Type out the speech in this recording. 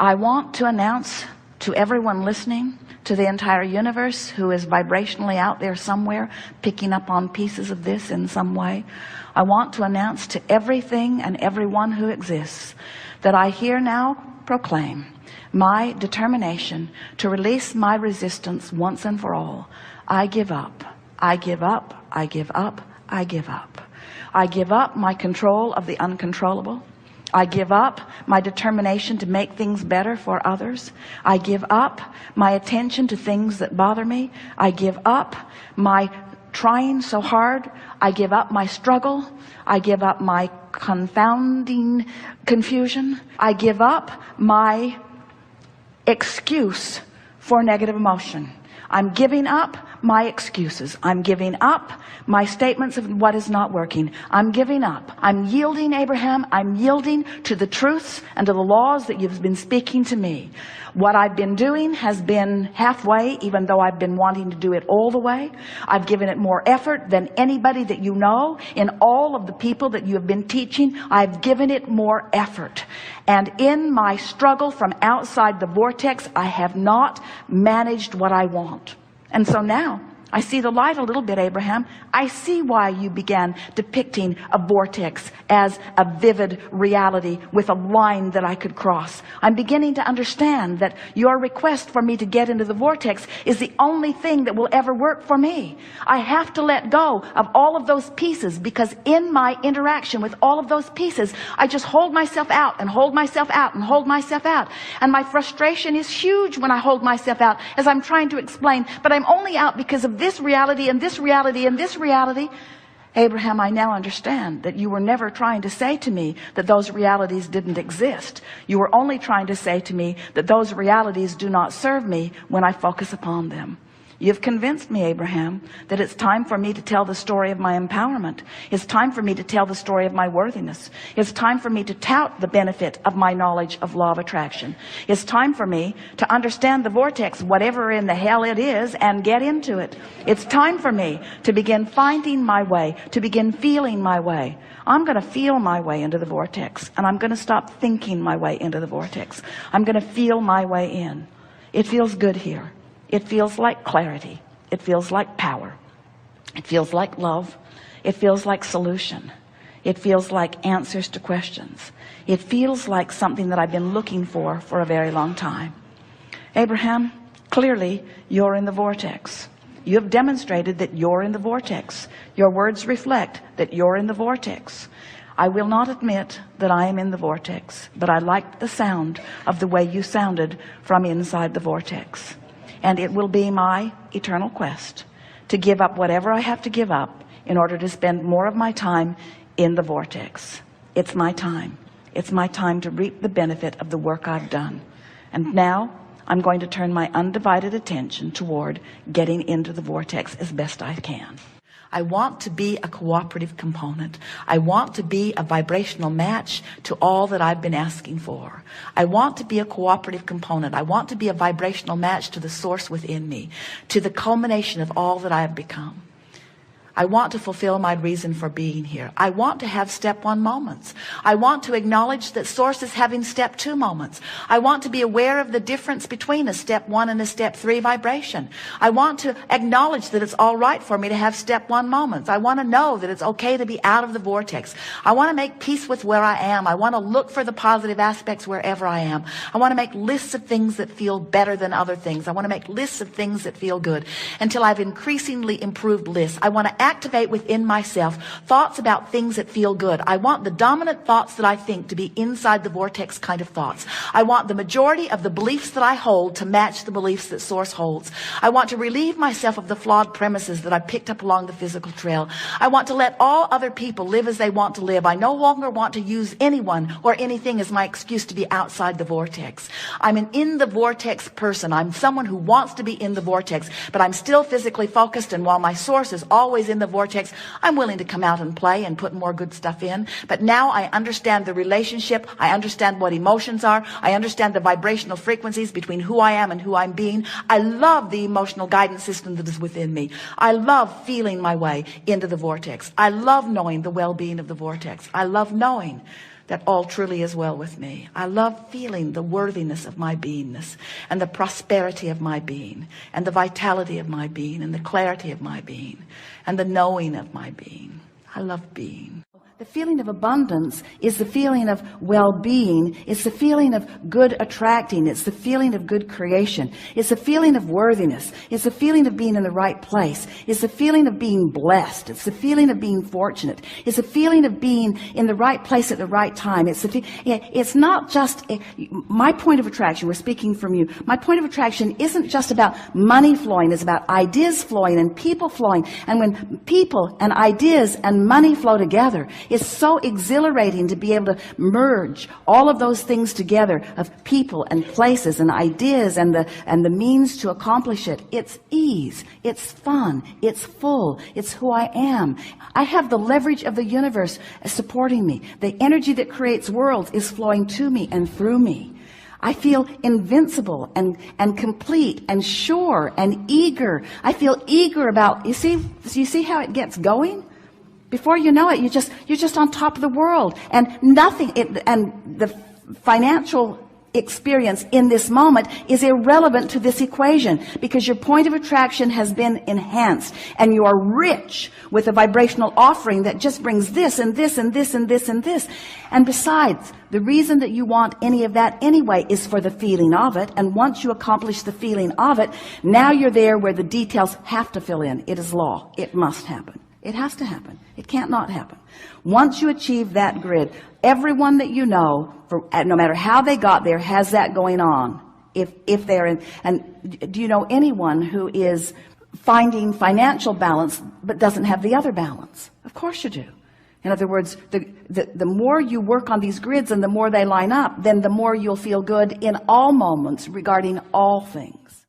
I want to announce to everyone listening, to the entire universe who is vibrationally out there somewhere, picking up on pieces of this in some way. I want to announce to everything and everyone who exists that I here now proclaim my determination to release my resistance once and for all. I give up. I give up. I give up. I give up. I give up my control of the uncontrollable. I give up my determination to make things better for others. I give up my attention to things that bother me. I give up my trying so hard. I give up my struggle. I give up my confounding confusion. I give up my excuse for negative emotion. I'm giving up my excuses. I'm giving up my statements of what is not working. I'm giving up. I'm yielding, Abraham. I'm yielding to the truths and to the laws that you've been speaking to me. What I've been doing has been halfway, even though I've been wanting to do it all the way. I've given it more effort than anybody that you know. In all of the people that you have been teaching, I've given it more effort. And in my struggle from outside the vortex, I have not managed what I want. And so now I see the light a little bit, Abraham. I see why you began depicting a vortex as a vivid reality with a line that I could cross. I'm beginning to understand that your request for me to get into the vortex is the only thing that will ever work for me. I have to let go of all of those pieces, because in my interaction with all of those pieces, I just hold myself out and hold myself out and hold myself out. And my frustration is huge when I hold myself out, as I'm trying to explain, but I'm only out because of this reality and this reality and this reality. Abraham, I now understand that you were never trying to say to me that those realities didn't exist. You were only trying to say to me that those realities do not serve me when I focus upon them. You've convinced me, Abraham, that it's time for me to tell the story of my empowerment. It's time for me to tell the story of my worthiness. It's time for me to tout the benefit of my knowledge of law of attraction. It's time for me to understand the vortex, whatever in the hell it is, and get into it. It's time for me to begin finding my way, to begin feeling my way. I'm going to feel my way into the vortex, and I'm going to stop thinking my way into the vortex. I'm going to feel my way in. It feels good here. It feels like clarity. It feels like power. It feels like love. It feels like solution. It feels like answers to questions. It feels like something that I've been looking for a very long time. Abraham, clearly you're in the vortex. You have demonstrated that you're in the vortex. Your words reflect that you're in the vortex. I will not admit that I am in the vortex, but I liked the sound of the way you sounded from inside the vortex. And it will be my eternal quest to give up whatever I have to give up in order to spend more of my time in the vortex. It's my time. It's my time to reap the benefit of the work I've done. And now I'm going to turn my undivided attention toward getting into the vortex as best I can. I want to be a cooperative component. I want to be a vibrational match to all that I've been asking for. I want to be a cooperative component. I want to be a vibrational match to the source within me, to the culmination of all that I have become. I want to fulfill my reason for being here. I want to have step 1 moments. I want to acknowledge that source is having step 2 moments. I want to be aware of the difference between a step 1 and a step 3 vibration. I want to acknowledge that it's all right for me to have step 1 moments. I want to know that it's okay to be out of the vortex. I want to make peace with where I am. I want to look for the positive aspects wherever I am. I want to make lists of things that feel better than other things. I want to make lists of things that feel good until I've increasingly improved lists. I want to activate within myself thoughts about things that feel good. I want the dominant thoughts that I think to be inside the vortex kind of thoughts. I want the majority of the beliefs that I hold to match the beliefs that source holds. I want to relieve myself of the flawed premises that I picked up along the physical trail. I want to let all other people live as they want to live. I no longer want to use anyone or anything as my excuse to be outside the vortex. I'm an in the vortex person. I'm someone who wants to be in the vortex, but I'm still physically focused, and while my source is always in the vortex, I'm willing to come out and play and put more good stuff in. But now I understand the relationship. I understand what emotions are. I understand the vibrational frequencies between who I am and who I'm being. I love the emotional guidance system that is within me. I love feeling my way into the vortex. I love knowing the well-being of the vortex. I love knowing that all truly is well with me. I love feeling the worthiness of my beingness, and the prosperity of my being, and the vitality of my being, and the clarity of my being, and the knowing of my being. I love being. The feeling of abundance is the feeling of well-being. It's the feeling of good attracting. It's the feeling of good creation. It's the feeling of worthiness. It's the feeling of being in the right place. It's the feeling of being blessed. It's the feeling of being fortunate. It's the feeling of being in the right place at the right time. It's not just my point of attraction. We're speaking from you. My point of attraction isn't just about money flowing. It's about ideas flowing and people flowing. And when people and ideas and money flow together, it's so exhilarating to be able to merge all of those things together, of people and places and ideas and the means to accomplish it. It's ease. It's fun. It's full. It's who I am. I have the leverage of the universe supporting me. The energy that creates worlds is flowing to me and through me. I feel invincible and complete and sure and eager. I feel eager about, you see how it gets going? Before you know it, you're just on top of the world, and and the financial experience in this moment is irrelevant to this equation, because your point of attraction has been enhanced, and you are rich with a vibrational offering that just brings this and this and this and this and this. And besides, the reason that you want any of that anyway is for the feeling of it. And once you accomplish the feeling of it, now you're there where the details have to fill in. It is law. It must happen. It has to happen. It can't not happen. Once you achieve that grid, everyone that you know, no matter how they got there, has that going on. If they're in, and do you know anyone who is finding financial balance but doesn't have the other balance? Of course you do. In other words, the more you work on these grids and the more they line up, then the more you'll feel good in all moments regarding all things.